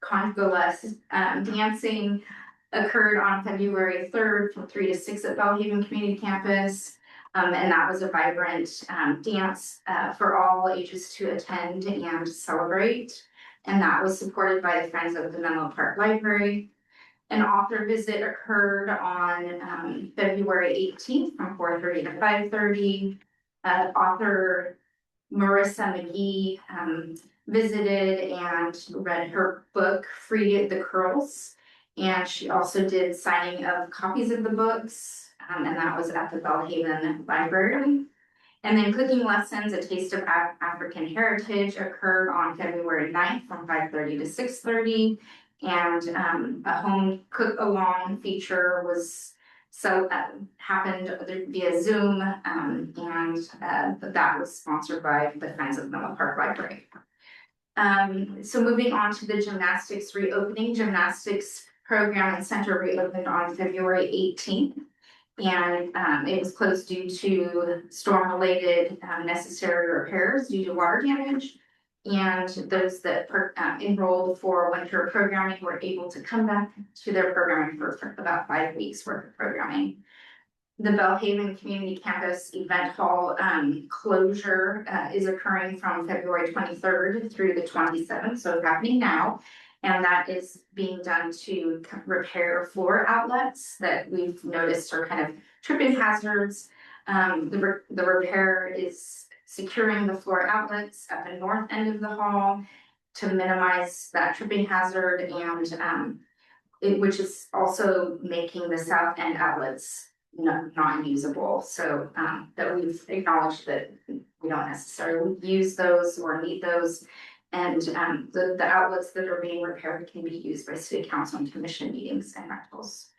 Congolese dancing occurred on February 3rd from 3 to 6 at Belhaven Community Campus. And that was a vibrant dance for all ages to attend and celebrate. And that was supported by the Friends of the Menlo Park Library. An author visit occurred on February 18th from 4:30 to 5:30. Author Marissa McGee visited and read her book, Free the Curls. And she also did signing of copies of the books, and that was at the Belhaven Library. And then cooking lessons, a taste of African heritage, occurred on February 9th from 5:30 to 6:30. And a home cook along feature was happened via Zoom, and that was sponsored by the Friends of Menlo Park Library. So moving on to the gymnastics reopening, gymnastics program and center reopened on February 18th. And it was closed due to storm-related necessary repairs due to water damage. And those that enrolled for winter programming were able to come back to their programming for about 5 weeks worth of programming. The Belhaven Community Campus Event Hall closure is occurring from February 23rd through the 27th, so it's happening now. And that is being done to repair floor outlets that we've noticed are kind of tripping hazards. The repair is securing the floor outlets at the north end of the hall to minimize that tripping hazard, and which is also making the south end outlets not usable. So that we've acknowledged that we don't necessarily use those or need those. And the outlets that are being repaired can be used by city council and commission meetings and rentals.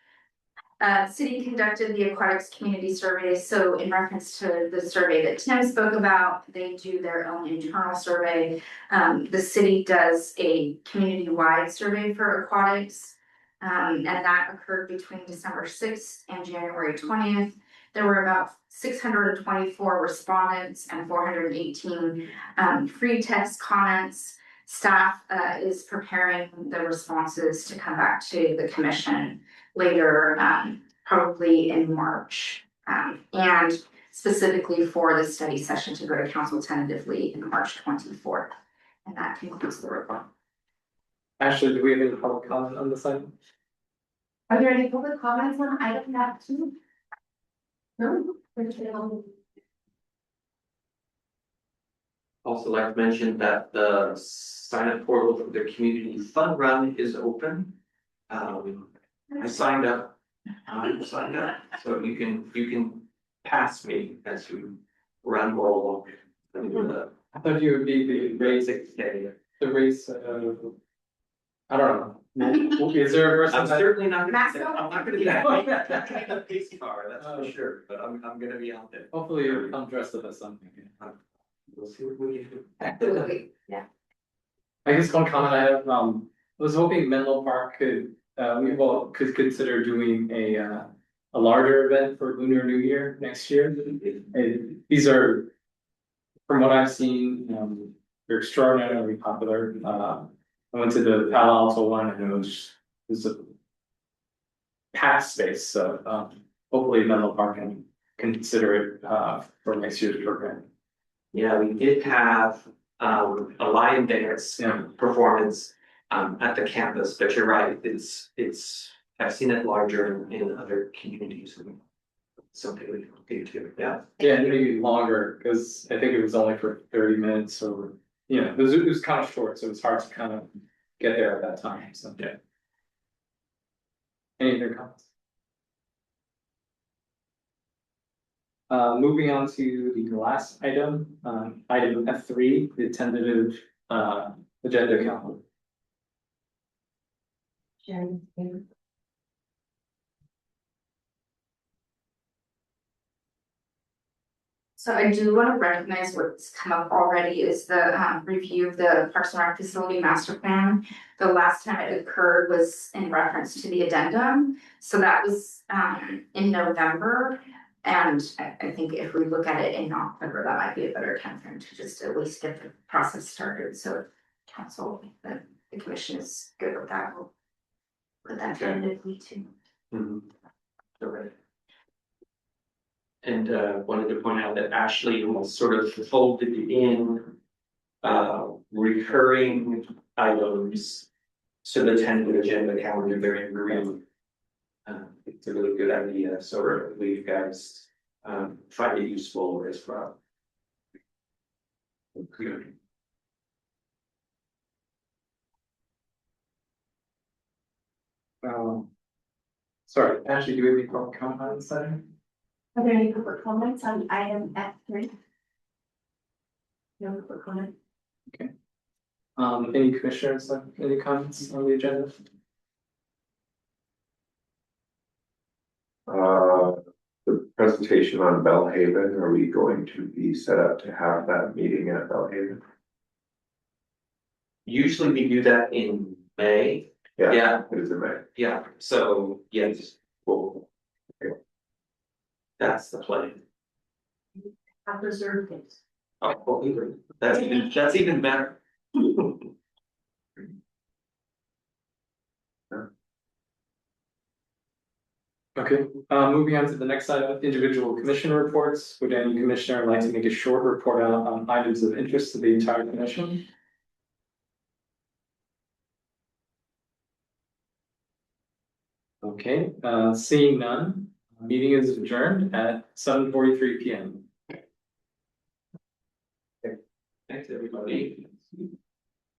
City conducted the aquatics community survey. So in reference to the survey that Tim spoke about, they do their own internal survey. The city does a community-wide survey for aquatics. And that occurred between December 6th and January 20th. There were about 624 respondents and 418 free text comments. Staff is preparing the responses to come back to the commission later, probably in March. And specifically for the study session to go to council tentatively in March 24th. And that concludes the report. Ashley, do we have any public comment on this item? Are there any public comments on item number 2? No? Also like to mention that the sign up portal for the community fund run is open. I signed up, so you can pass me as you run along. I thought you would be the race, the race, I don't know. Is there a person I'm that? certainly not gonna, Maxwell? I'm not gonna be the pace car, that's for sure, but I'm gonna be out there. Hopefully you'll come dressed up as something. We'll see what we can do. Absolutely, yeah. I guess one comment I have, I was hoping Menlo Park could consider doing a larger event for Lunar New Year next year. And these are, from what I've seen, they're extraordinarily popular. I went to the Palo Alto one and it was a packed space, so hopefully Menlo Park can consider it for next year's program. Yeah, we did have a lion dance performance at the campus, but you're right, it's I've seen it larger in other communities and something we can look into, yeah. Yeah, maybe longer, because I think it was only for 30 minutes or, it was kind of short, so it was hard to kind of get there at that time, so. Yeah. Any other comments? Moving on to the last item, item F3, the tentative agenda calendar. So I do want to recognize what's come up already is the review of the Parks and Rec Facility Master Plan. The last time it occurred was in reference to the addendum. So that was in November. And I think if we look at it in October, that might be a better time frame to just at least get the process started. So if council, the commission is good with that, we'll put that tentatively too. All right. And wanted to point out that Ashley was sort of folded in recurring items. So the tentative agenda calendar there in green. It's a really good idea, so hopefully you guys find it useful as well. Good. Sorry, Ashley, do we have any public comment on this item? Are there any public comments on item F3? No public comment. Any commissioners have any comments on the agenda? The presentation on Bellhaven, are we going to be set up to have that meeting at Bellhaven? Usually we do that in May. Yeah, It is in May. yeah, so yes, Cool. that's the plan. Have reserved it. Oh, well, that's even better. Okay, moving on to the next item, individual commission reports. Would any commissioner like to make a short report out on items of interest to the entire commission? Okay, seeing none, meeting is adjourned at 7:43 PM. Thanks, everybody.